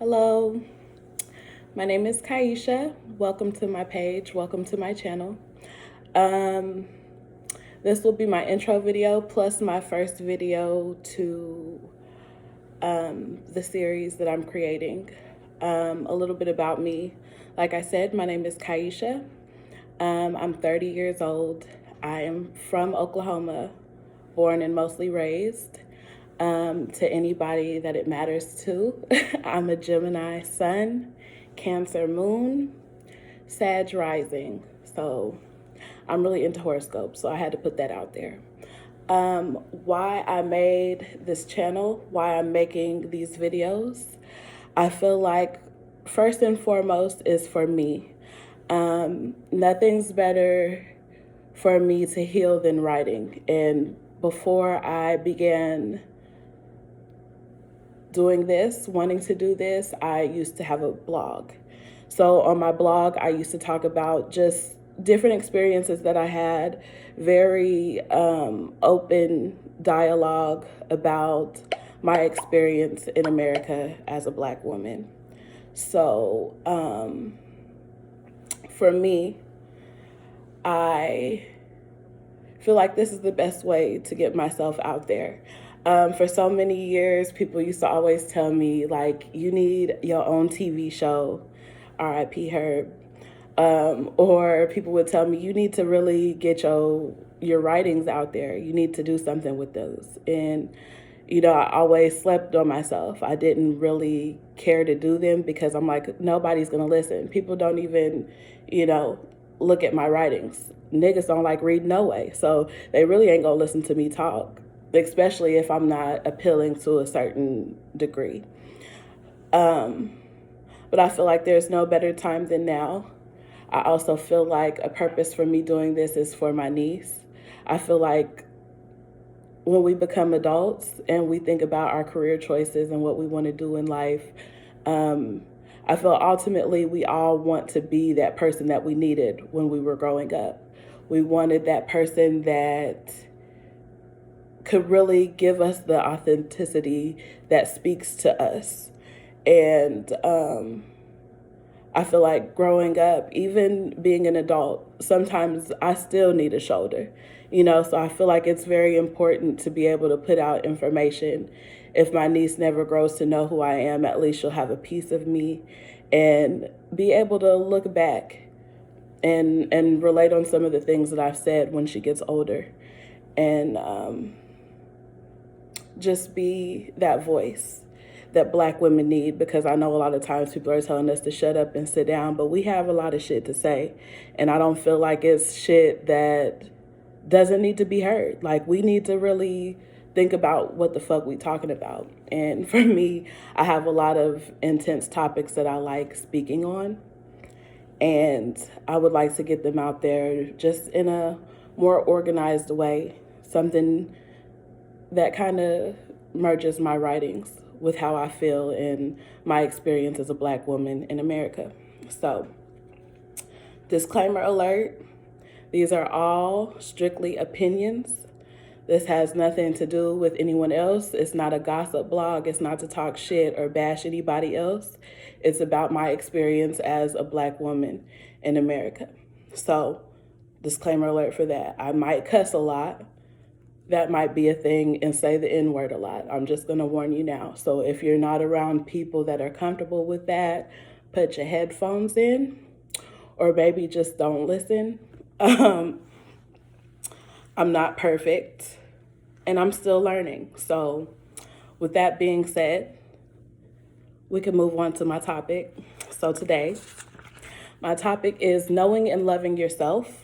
Hello, my name is Kaisha. Welcome to my page. Welcome to my channel. Um, this will be my intro video plus my first video to the series that I'm creating. A little bit about me. Like I said, my name is Kaisha. I'm 30 years old. I am from Oklahoma, born and mostly raised. To anybody that it matters to, I'm a Gemini sun, Cancer moon, Sag rising. So I'm really into horoscopes, so I had to put that out there. Why I made this channel, why I'm making these videos, I feel like first and foremost is for me. Nothing's better for me to heal than writing. And before I began doing this, wanting to do this, I used to have a blog. So on my blog, I used to talk about just different experiences that I had, very open dialogue about my experience in America as a Black woman. So for me, I feel like this is the best way to get myself out there. For so many years, people used to always tell me, like, you need your own TV show, R.I.P. Herb. Or people would tell me, you need to really get your writings out there. You need to do something with those. And, I always slept on myself. I didn't really care to do them because I'm like, nobody's going to listen. People don't even, look at my writings. Niggas don't like read no way. So they really ain't going to listen to me talk, especially if I'm not appealing to a certain degree. But I feel like there's no better time than now. I also feel like a purpose for me doing this is for my niece. I feel like when we become adults and we think about our career choices and what we want to do in life, I feel ultimately we all want to be that person that we needed when we were growing up. We wanted that person that could really give us the authenticity that speaks to us. And I feel like growing up, even being an adult, sometimes I still need a shoulder, so I feel like it's very important to be able to put out information. If my niece never grows to know who I am, at least she'll have a piece of me and be able to look back and relate on some of the things that I've said when she gets older. And just be that voice that Black women need, because I know a lot of times people are telling us to shut up and sit down, but we have a lot of shit to say. And I don't feel like it's shit that doesn't need to be heard. Like, we need to really think about what the fuck we talking about. And for me, I have a lot of intense topics that I like speaking on. And I would like to get them out there just in a more organized way, something that kind of merges my writings with how I feel and my experience as a Black woman in America. So, disclaimer alert, these are all strictly opinions. This has nothing to do with anyone else. It's not a gossip blog. It's not to talk shit or bash anybody else. It's about my experience as a Black woman in America. So, disclaimer alert for that. I might cuss a lot. That might be a thing, and say the N-word a lot. I'm just going to warn you now. So if you're not around people that are comfortable with that, put your headphones in, or maybe just don't listen. I'm not perfect, and I'm still learning. So with that being said, we can move on to my topic. So today, my topic is knowing and loving yourself.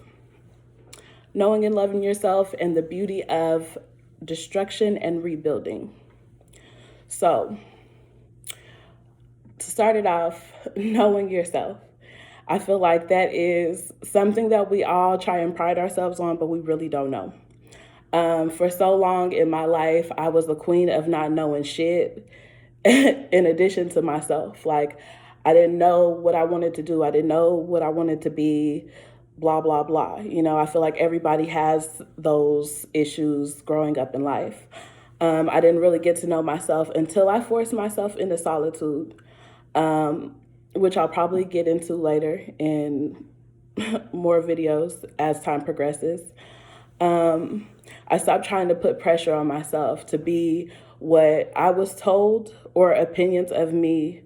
Knowing and loving yourself and the beauty of destruction and rebuilding. So, to start it off, knowing yourself. I feel like that is something that we all try and pride ourselves on, but we really don't know. For so long in my life, I was the queen of not knowing shit in addition to myself. Like, I didn't know what I wanted to do. I didn't know what I wanted to be. Blah, blah, blah. I feel like everybody has those issues growing up in life. I didn't really get to know myself until I forced myself into solitude. which I'll probably get into later in more videos as time progresses. I stopped trying to put pressure on myself to be what I was told or opinions of me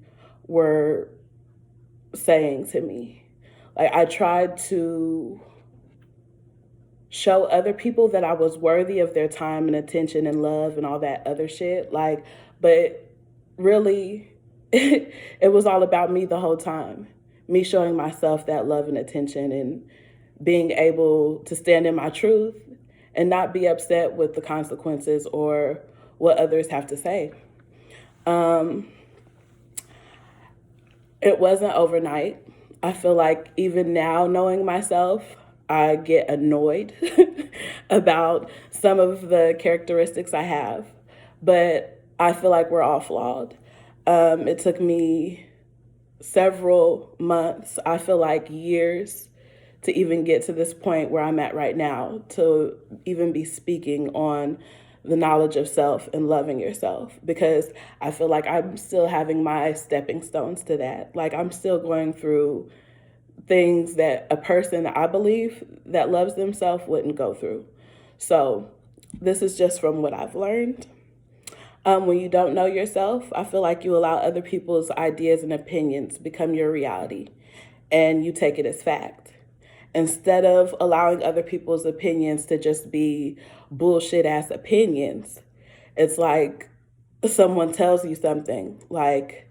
were saying to me. Like, I tried to show other people that I was worthy of their time and attention and love and all that other shit. Like, but really, it was all about me the whole time. Me showing myself that love and attention and being able to stand in my truth and not be upset with the consequences or what others have to say. It wasn't overnight. I feel like even now, knowing myself, I get annoyed about some of the characteristics I have, but I feel like we're all flawed. It took me several months, I feel like years, to even get to this point where I'm at right now, to even be speaking on the knowledge of self and loving yourself, because I feel like I'm still having my stepping stones to that. Like, I'm still going through things that a person, I believe, that loves themselves wouldn't go through. So this is just from what I've learned. When you don't know yourself, I feel like you allow other people's ideas and opinions become your reality, and you take it as fact. Instead of allowing other people's opinions to just be bullshit ass opinions, it's like someone tells you something like,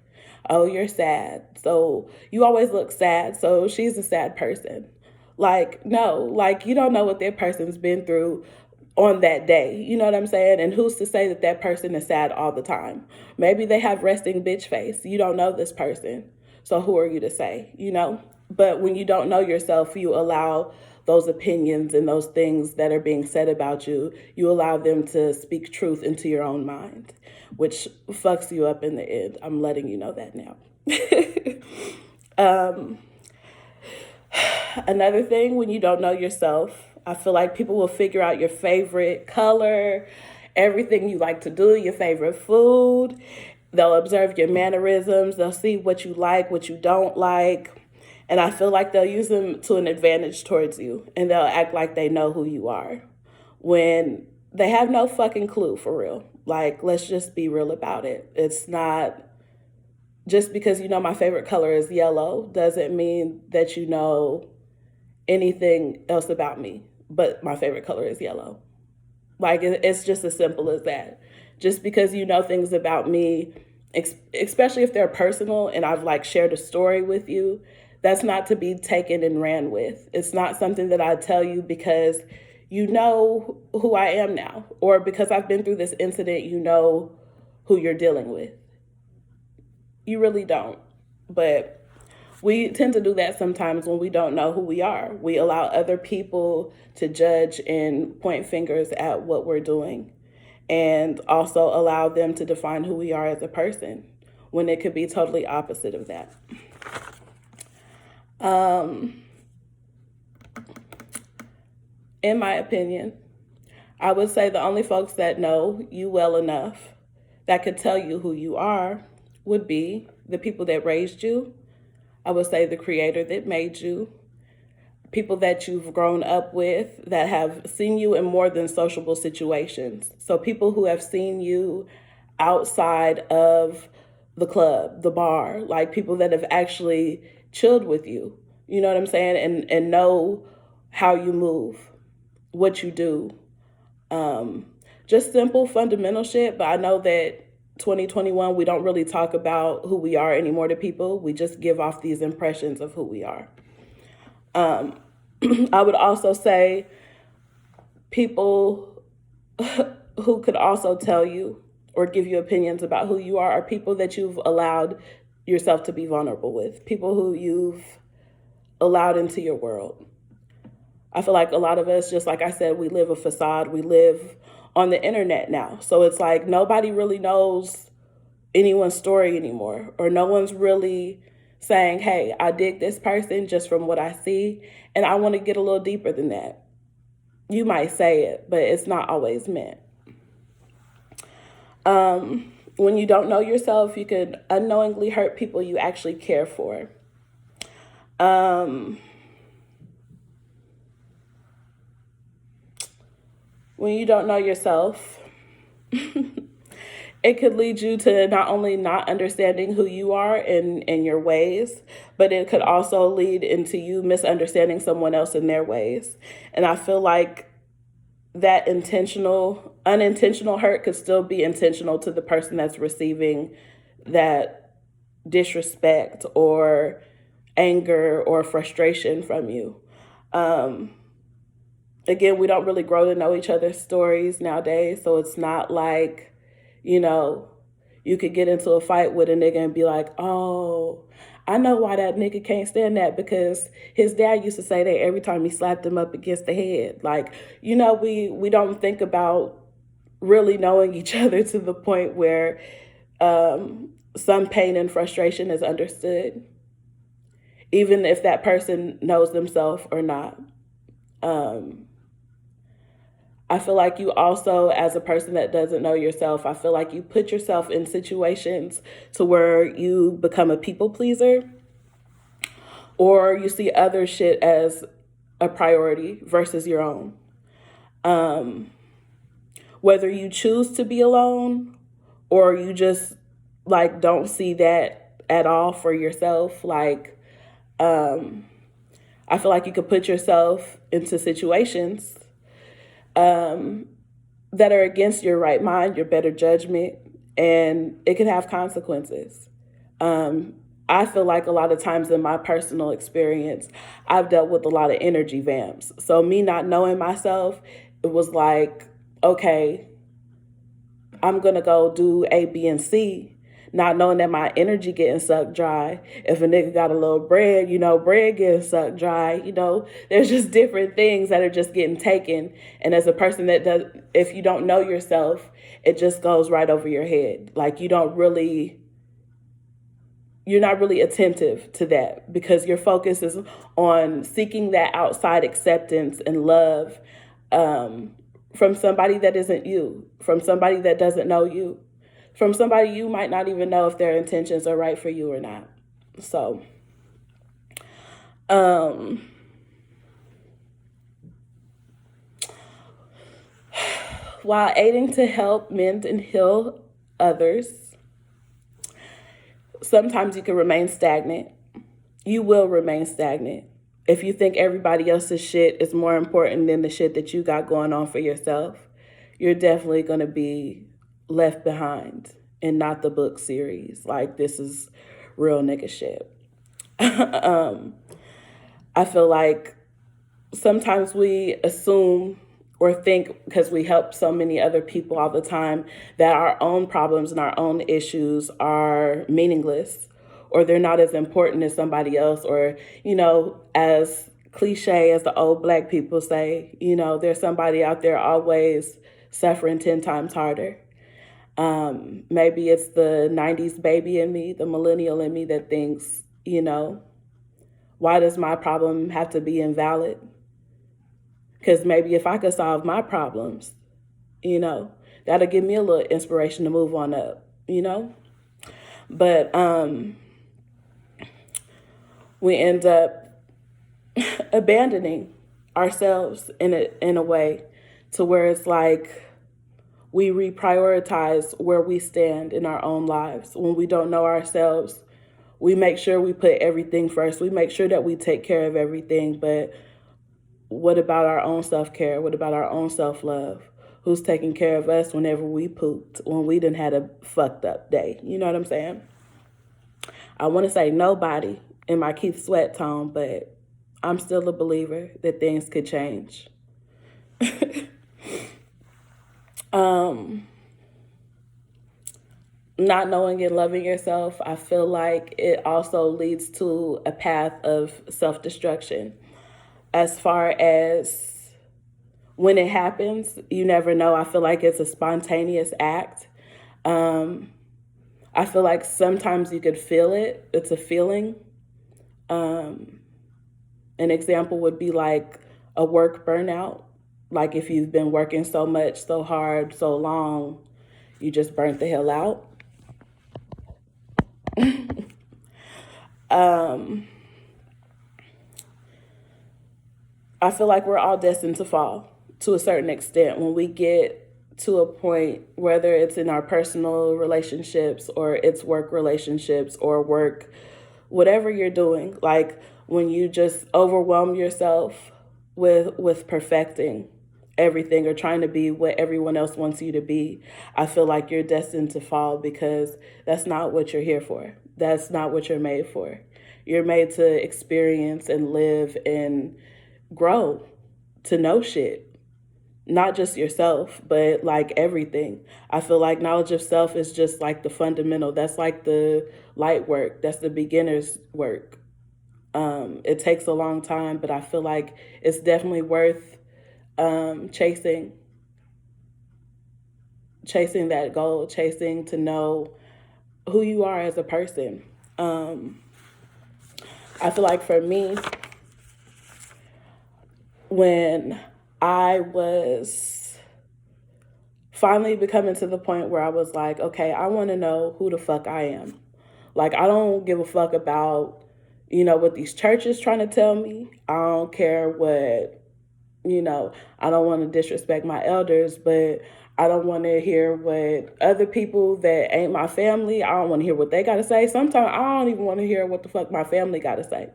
oh, you're sad, so you always look sad, so she's a sad person. Like, no, like, you don't know what that person's been through on that day. You know what I'm saying? And who's to say that that person is sad all the time? Maybe they have resting bitch face. You don't know this person. So who are you to say, you know? But when you don't know yourself, you allow those opinions and those things that are being said about you, you allow them to speak truth into your own mind, which fucks you up in the end. I'm letting you know that now. Another thing, when you don't know yourself, I feel like people will figure out your favorite color, everything you like to do, your favorite food. They'll observe your mannerisms. They'll see what you like, what you don't like. And I feel like they'll use them to an advantage towards you. And they'll act like they know who you are when they have no fucking clue, for real. Like, let's just be real about it. It's not just because you know my favorite color is yellow doesn't mean that you know anything else about me, but my favorite color is yellow. Like, it's just as simple as that. Just because you know things about me, especially if they're personal and I've like shared a story with you, that's not to be taken and ran with. It's not something that I tell you because you know who I am now, or because I've been through this incident, you know who you're dealing with. You really don't. But we tend to do that sometimes when we don't know who we are. We allow other people to judge and point fingers at what we're doing, and also allow them to define who we are as a person, when it could be totally opposite of that. In my opinion, I would say the only folks that know you well enough that could tell you who you are would be the people that raised you. I would say the creator that made you, people that you've grown up with that have seen you in more than sociable situations. So people who have seen you outside of the club, the bar, like people that have actually chilled with you, you know what I'm saying? And know how you move, what you do. Just simple fundamental shit, but I know that 2021, we don't really talk about who we are anymore to people. We just give off these impressions of who we are. I would also say people who could also tell you or give you opinions about who you are people that you've allowed yourself to be vulnerable with, people who you've allowed into your world. I feel like a lot of us, just like I said, we live a facade. We live on the internet now. So it's like nobody really knows anyone's story anymore, or no one's really saying, hey, I dig this person just from what I see, and I want to get a little deeper than that. You might say it, but it's not always meant. When you don't know yourself, you can unknowingly hurt people you actually care for. When you don't know yourself, it could lead you to not only not understanding who you are and your ways, but it could also lead into you misunderstanding someone else in their ways. And I feel like that unintentional hurt could still be intentional to the person that's receiving that disrespect or anger or frustration from you. Again, we don't really grow to know each other's stories nowadays, so it's not like, you could get into a fight with a nigga and be like, oh, I know why that nigga can't stand that, because his dad used to say that every time he slapped him up against the head. Like, we don't think about really knowing each other to the point where some pain and frustration is understood, even if that person knows themselves or not. I feel like you also, as a person that doesn't know yourself, I feel like you put yourself in situations to where you become a people pleaser, or you see other shit as a priority versus your own. Whether you choose to be alone or you just don't see that at all for yourself, I feel like you could put yourself into situations that are against your right mind, your better judgment, and it can have consequences. I feel like a lot of times in my personal experience, I've dealt with a lot of energy vamps. So me not knowing myself, it was like, okay, I'm going to go do A, B, and C, not knowing that my energy getting sucked dry. If a nigga got a little bread, bread getting sucked dry. There's just different things that are just getting taken. And as a person that does, if you don't know yourself, it just goes right over your head. Like you're not really attentive to that, because your focus is on seeking that outside acceptance and love from somebody that isn't you, from somebody that doesn't know you, from somebody you might not even know if their intentions are right for you or not. So, while aiding to help mend and heal others, sometimes you can remain stagnant. You will remain stagnant. If you think everybody else's shit is more important than the shit that you got going on for yourself, you're definitely going to be left behind and not the book series. Like, this is real nigga shit. I feel like sometimes we assume or think, because we help so many other people all the time, that our own problems and our own issues are meaningless, or they're not as important as somebody else, or, as cliche as the old Black people say, there's somebody out there always suffering 10 times harder. Maybe it's the 90s baby in me, the millennial in me, that thinks, why does my problem have to be invalid? Because maybe if I could solve my problems, that'll give me a little inspiration to move on up, But we end up abandoning ourselves in a way to where it's like we reprioritize where we stand in our own lives. When we don't know ourselves, we make sure we put everything first. We make sure that we take care of everything. But what about our own self-care? What about our own self-love? Who's taking care of us whenever we pooped, when we done had a fucked up day? You know what I'm saying? I want to say nobody in my Keith Sweat tone, but I'm still a believer that things could change. Not knowing and loving yourself, I feel like it also leads to a path of self-destruction. As far as when it happens, you never know. I feel like it's a spontaneous act. I feel like sometimes you could feel it. It's a feeling. An example would be like a work burnout. Like if you've been working so much, so hard, so long, you just burnt the hell out. Um, I feel like we're all destined to fall to a certain extent when we get to a point, whether it's in our personal relationships or it's work relationships or work, whatever you're doing, like when you just overwhelm yourself with perfecting everything or trying to be what everyone else wants you to be, I feel like you're destined to fall because that's not what you're here for. That's not what you're made for. You're made to experience and live and grow, to know shit. Not just yourself, but like everything. I feel like knowledge of self is just like the fundamental. That's like the light work. That's the beginner's work. It takes a long time, but I feel like it's definitely worth chasing that goal, chasing to know who you are as a person. I feel like for me, when I was finally becoming to the point where I was like, okay, I want to know who the fuck I am. Like, I don't give a fuck about, what these churches trying to tell me. I don't care what, I don't want to disrespect my elders, but I don't want to hear what other people that ain't my family, I don't want to hear what they got to say. Sometimes I don't even want to hear what the fuck my family got to say.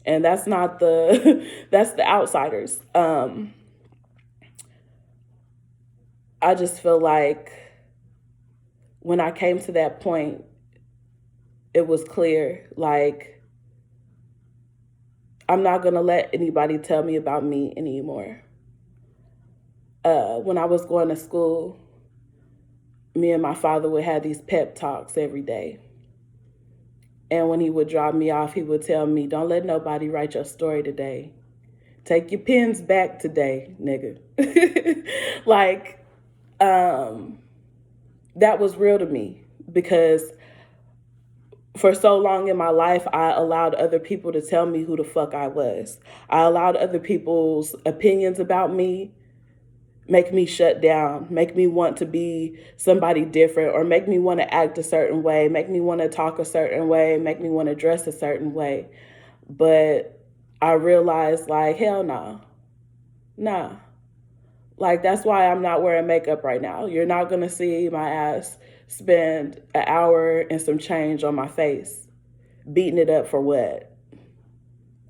And that's not that's the outsiders. I just feel like when I came to that point, it was clear, like, I'm not going to let anybody tell me about me anymore. When I was going to school, me and my father would have these pep talks every day. And when he would drop me off, he would tell me, don't let nobody write your story today. Take your pens back today, nigga. Like, that was real to me because for so long in my life, I allowed other people to tell me who the fuck I was. I allowed other people's opinions about me make me shut down, make me want to be somebody different, or make me want to act a certain way, make me want to talk a certain way, make me want to dress a certain way. But I realized, like, hell no. Nah. Like, that's why I'm not wearing makeup right now. You're not going to see my ass spend an hour and some change on my face. Beating it up for what?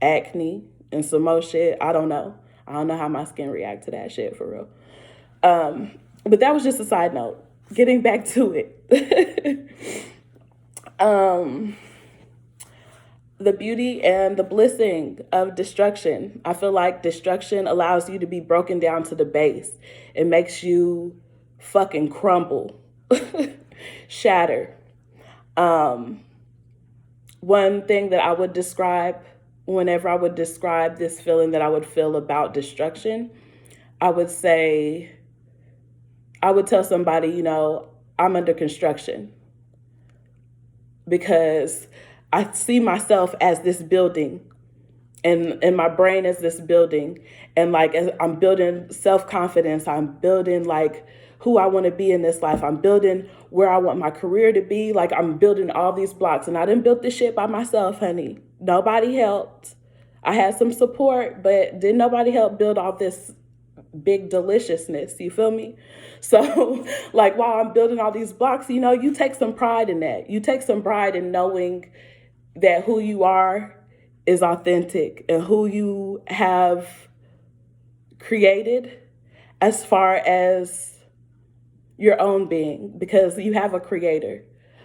Acne and some more shit? I don't know. I don't know how my skin react to that shit for real. But that was just a side note. Getting back to it. The beauty and the blessing of destruction. I feel like destruction allows you to be broken down to the base. It makes you fucking crumble, shatter. One thing that I would describe whenever I would describe this feeling that I would feel about destruction, I would tell somebody, I'm under construction because I see myself as this building and my brain is this building. And like, as I'm building self-confidence, I'm building like who I want to be in this life. I'm building where I want my career to be. Like, I'm building all these blocks and I didn't build this shit by myself, honey. Nobody helped. I had some support, but didn't nobody help build all this big deliciousness, you feel me? So like while I'm building all these blocks, you take some pride in that. You take some pride in knowing that who you are is authentic and who you have created as far as your own being, because you have a creator.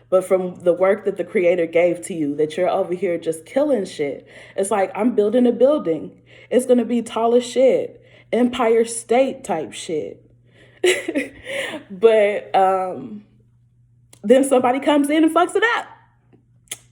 But from the work that the creator gave to you, that you're over here just killing shit. It's like, I'm building a building. It's going to be tall as shit. Empire State type shit. But then somebody comes in and fucks it up.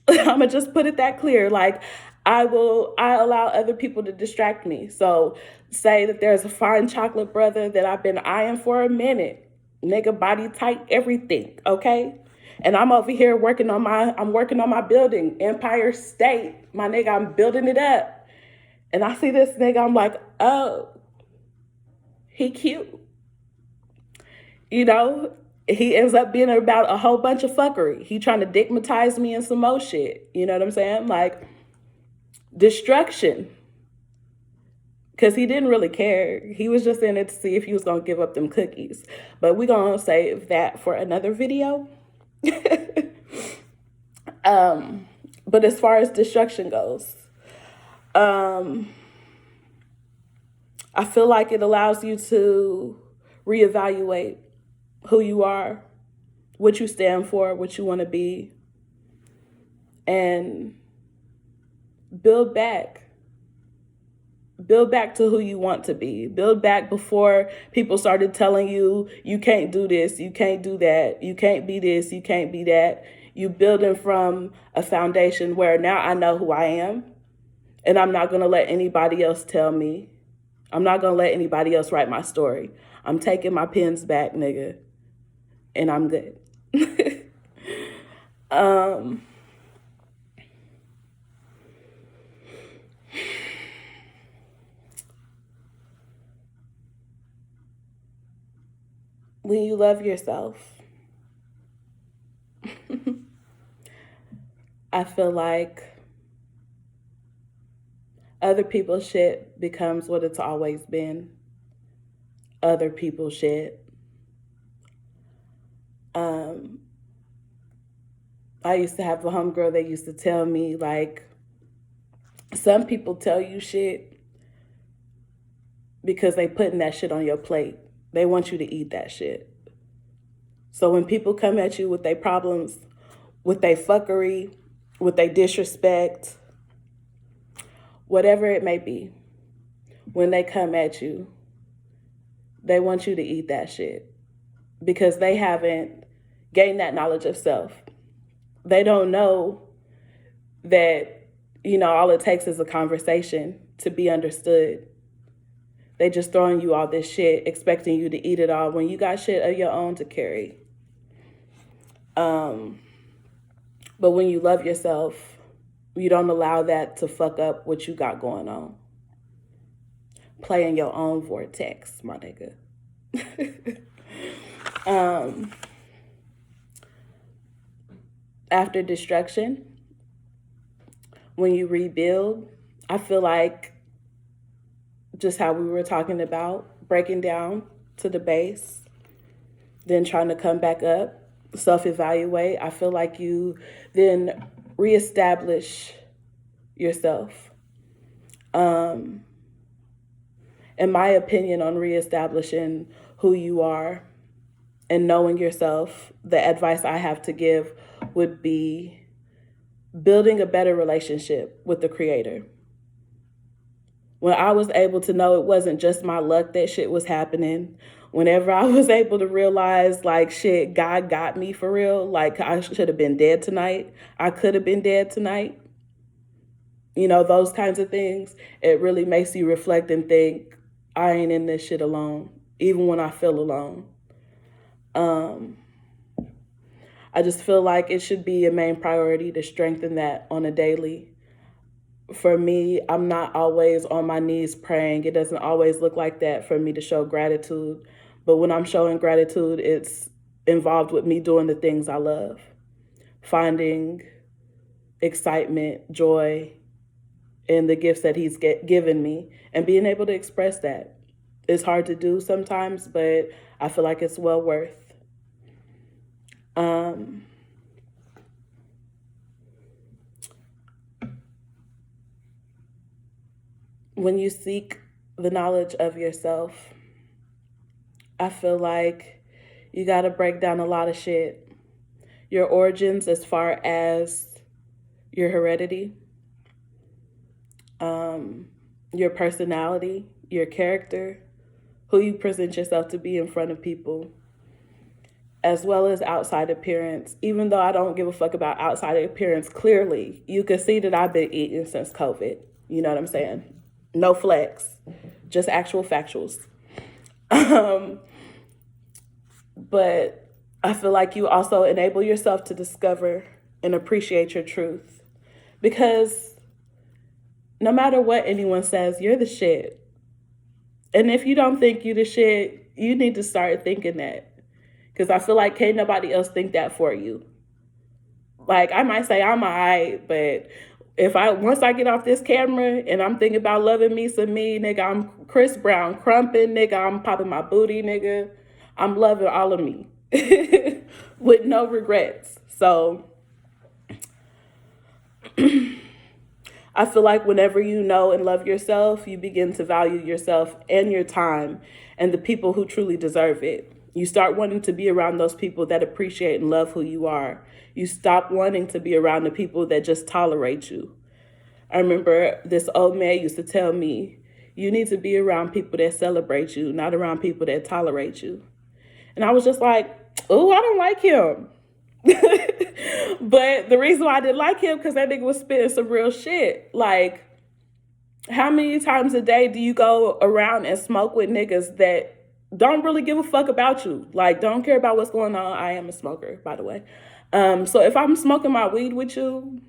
I'm gonna just put it that clear. Like, I allow other people to distract me. So say that there's a fine chocolate brother that I've been eyeing for a minute. Nigga, body tight, everything, okay? And I'm over here working on my building, Empire State. My nigga, I'm building it up. And I see this nigga, I'm like, oh, he cute. he ends up being about a whole bunch of fuckery. He trying to digmatize me and some more shit. You know what I'm saying? Like, destruction. Because he didn't really care. He was just in it to see if he was going to give up them cookies. But we're going to save that for another video. But as far as destruction goes, I feel like it allows you to reevaluate who you are, what you stand for, what you want to be, and build back. Build back to who you want to be. Build back before people started telling you, you can't do this, you can't do that, you can't be this, you can't be that. You building from a foundation where now I know who I am, and I'm not going to let anybody else tell me. I'm not going to let anybody else write my story. I'm taking my pens back, nigga, and I'm good. When you love yourself, I feel like other people's shit becomes what it's always been. Other people's shit. I used to have a homegirl that used to tell me, like, some people tell you shit because they putting that shit on your plate. They want you to eat that shit. So when people come at you with their problems, with their fuckery, with their disrespect, whatever it may be, when they come at you, they want you to eat that shit because they haven't gained that knowledge of self. They don't know that, all it takes is a conversation to be understood. They just throwing you all this shit, expecting you to eat it all when you got shit of your own to carry. But when you love yourself, you don't allow that to fuck up what you got going on. Play in your own vortex, my nigga. After destruction, when you rebuild, I feel like just how we were talking about, breaking down to the base, then trying to come back up, self-evaluate. I feel like you then reestablish yourself. In my opinion on reestablishing who you are and knowing yourself, the advice I have to give would be building a better relationship with the Creator. When I was able to know it wasn't just my luck that shit was happening, whenever I was able to realize, like, shit, God got me for real, like, I should have been dead tonight, I could have been dead tonight, those kinds of things, it really makes you reflect and think, I ain't in this shit alone, even when I feel alone. I just feel like it should be a main priority to strengthen that on a daily. For me, I'm not always on my knees praying. It doesn't always look like that for me to show gratitude. But when I'm showing gratitude, it's involved with me doing the things I love. Finding excitement, joy in the gifts that he's given me and being able to express that. It's hard to do sometimes, but I feel like it's well worth. When you seek the knowledge of yourself, I feel like you got to break down a lot of shit. Your origins as far as your heredity, your personality, your character, who you present yourself to be in front of people, as well as outside appearance. Even though I don't give a fuck about outside appearance, clearly, you can see that I've been eating since COVID. You know what I'm saying? No flex, just actual factuals. But I feel like you also enable yourself to discover and appreciate your truth. Because no matter what anyone says, you're the shit. And if you don't think you the shit, you need to start thinking that. Because I feel like can't nobody else think that for you. Like, I might say I'm all right, but once I get off this camera and I'm thinking about loving me some me, nigga, I'm Chris Brown crumping, nigga, I'm popping my booty, nigga. I'm loving all of me with no regrets. So I feel like whenever you know and love yourself, you begin to value yourself and your time and the people who truly deserve it. You start wanting to be around those people that appreciate and love who you are. You stop wanting to be around the people that just tolerate you. I remember this old man used to tell me, you need to be around people that celebrate you, not around people that tolerate you. And I was just like, oh, I don't like him. But the reason why I didn't like him, because that nigga was spitting some real shit. Like, how many times a day do you go around and smoke with niggas that don't really give a fuck about you? Like, don't care about what's going on. I am a smoker, by the way. So if I'm smoking my weed with you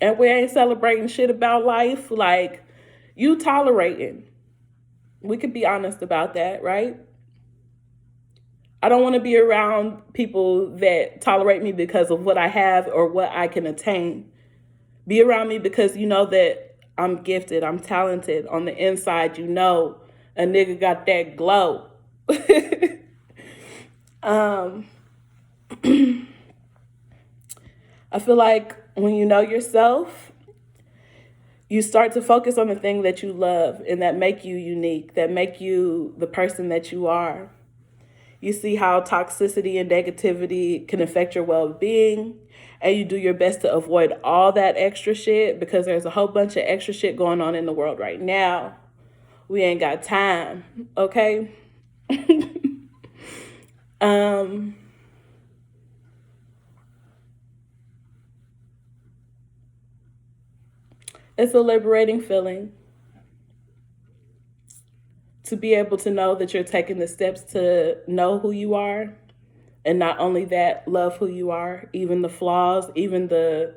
and we ain't celebrating shit about life, like, you tolerating. We could be honest about that, right? I don't want to be around people that tolerate me because of what I have or what I can attain. Be around me because you know that I'm gifted, I'm talented. On the inside, you know a nigga got that glow. I feel like when you know yourself, you start to focus on the thing that you love and that make you unique, that make you the person that you are. You see how toxicity and negativity can affect your well-being, and you do your best to avoid all that extra shit because there's a whole bunch of extra shit going on in the world right now. We ain't got time, okay? It's a liberating feeling to be able to know that you're taking the steps to know who you are. And not only that, love who you are, even the flaws, even the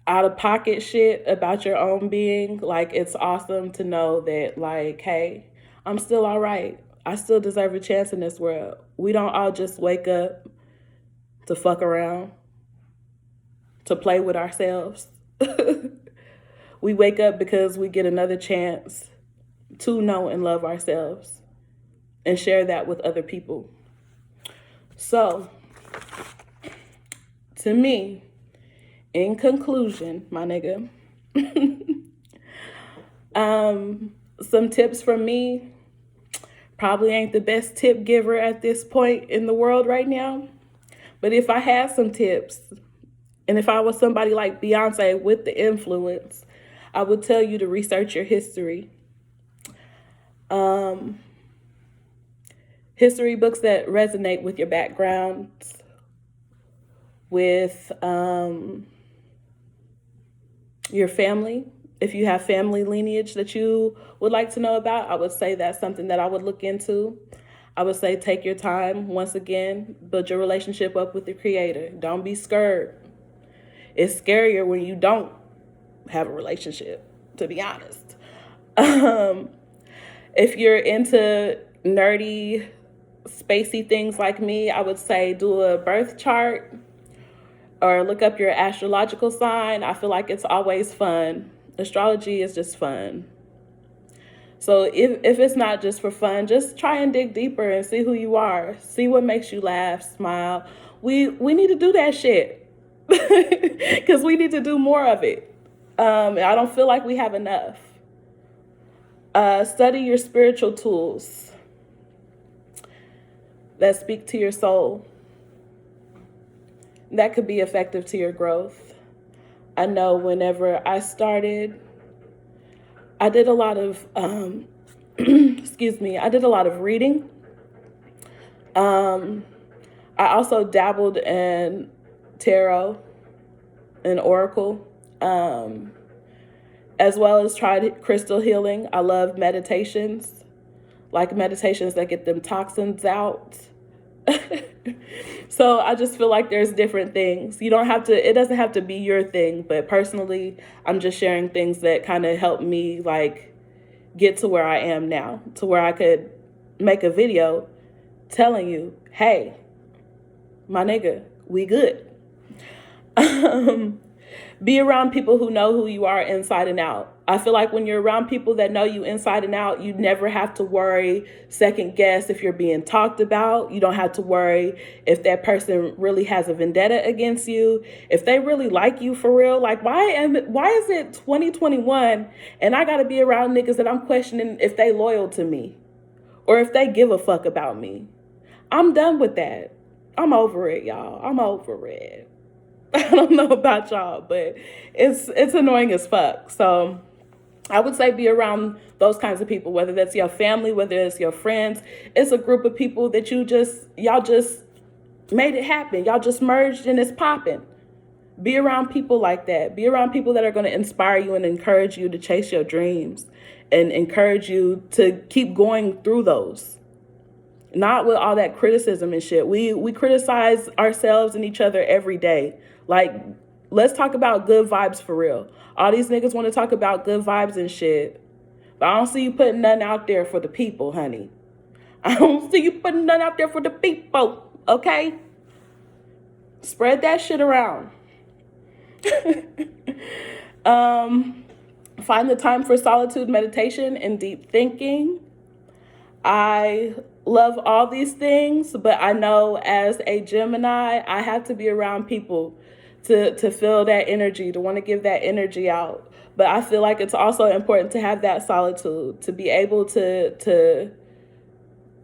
out-of-pocket shit about your own being. Like, it's awesome to know that, like, hey, I'm still all right. I still deserve a chance in this world. We don't all just wake up to fuck around, to play with ourselves. We wake up because we get another chance to know and love ourselves and share that with other people. So, to me, in conclusion, my nigga, some tips from me. Probably ain't the best tip giver at this point in the world right now. But if I had some tips, and if I was somebody like Beyonce with the influence, I would tell you to research your history. History books that resonate with your background, with your family. If you have family lineage that you would like to know about, I would say that's something that I would look into. I would say take your time. Once again, build your relationship up with the Creator. Don't be scared. It's scarier when you don't have a relationship, to be honest. If you're into nerdy, spacey things like me, I would say do a birth chart or look up your astrological sign. I feel like it's always fun. Astrology is just fun. So if it's not just for fun, just try and dig deeper and see who you are. See what makes you laugh, smile. We need to do that shit because we need to do more of it. I don't feel like we have enough. Study your spiritual tools that speak to your soul. That could be effective to your growth. I know whenever I started, I did a lot of, I did a lot of reading. I also dabbled in tarot and oracle, as well as tried crystal healing. I love meditations, like meditations that get them toxins out. So I just feel like there's different things. It doesn't have to be your thing, but personally, I'm just sharing things that kind of help me like get to where I am now, to where I could make a video telling you hey, my nigga, we good. Be around people who know who you are inside and out. I feel like when you're around people that know you inside and out, you never have to worry, second guess if you're being talked about. You don't have to worry if that person really has a vendetta against you. If they really like you for real, like why is it 2021 and I gotta be around niggas that I'm questioning if they loyal to me or if they give a fuck about me? I'm done with that. I'm over it, y'all. I'm over it. I don't know about y'all, but it's annoying as fuck. So I would say be around those kinds of people, whether that's your family, whether it's your friends. It's a group of people that y'all just made it happen. Y'all just merged and it's popping. Be around people like that. Be around people that are going to inspire you and encourage you to chase your dreams and encourage you to keep going through those. Not with all that criticism and shit. We criticize ourselves and each other every day. Like, let's talk about good vibes for real. All these niggas want to talk about good vibes and shit. But I don't see you putting nothing out there for the people, honey. I don't see you putting nothing out there for the people, okay? Spread that shit around. Find the time for solitude, meditation, and deep thinking. I love all these things, but I know as a Gemini, I have to be around people to feel that energy, to want to give that energy out. But I feel like it's also important to have that solitude, to be able to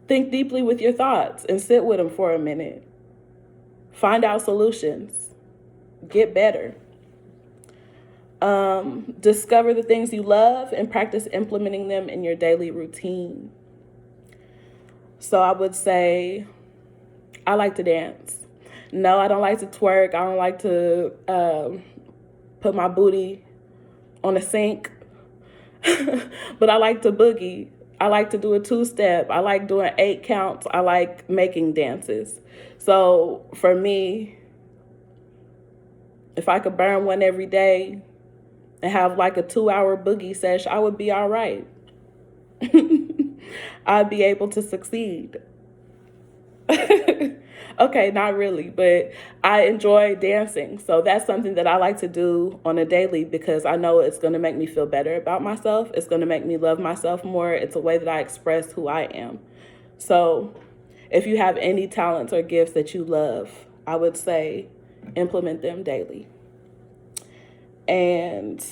think deeply with your thoughts and sit with them for a minute. Find out solutions. Get better. Discover the things you love and practice implementing them in your daily routine. So I would say I like to dance. No, I don't like to twerk. I don't like to put my booty on a sink. But I like to boogie. I like to do a two-step. I like doing 8 counts. I like making dances. So for me, if I could burn one every day and have like a 2-hour boogie sesh, I would be all right. I'd be able to succeed. Okay, not really, but I enjoy dancing. So that's something that I like to do on a daily because I know it's going to make me feel better about myself. It's going to make me love myself more. It's a way that I express who I am. So if you have any talents or gifts that you love, I would say implement them daily. And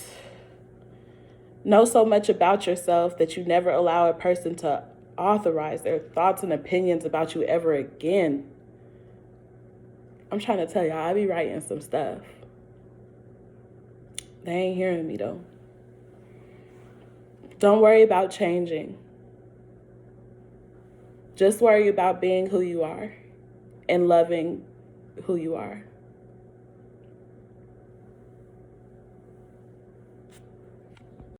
know so much about yourself that you never allow a person to authorize their thoughts and opinions about you ever again. I'm trying to tell y'all, I be writing some stuff. They ain't hearing me though. Don't worry about changing. Just worry about being who you are and loving who you are.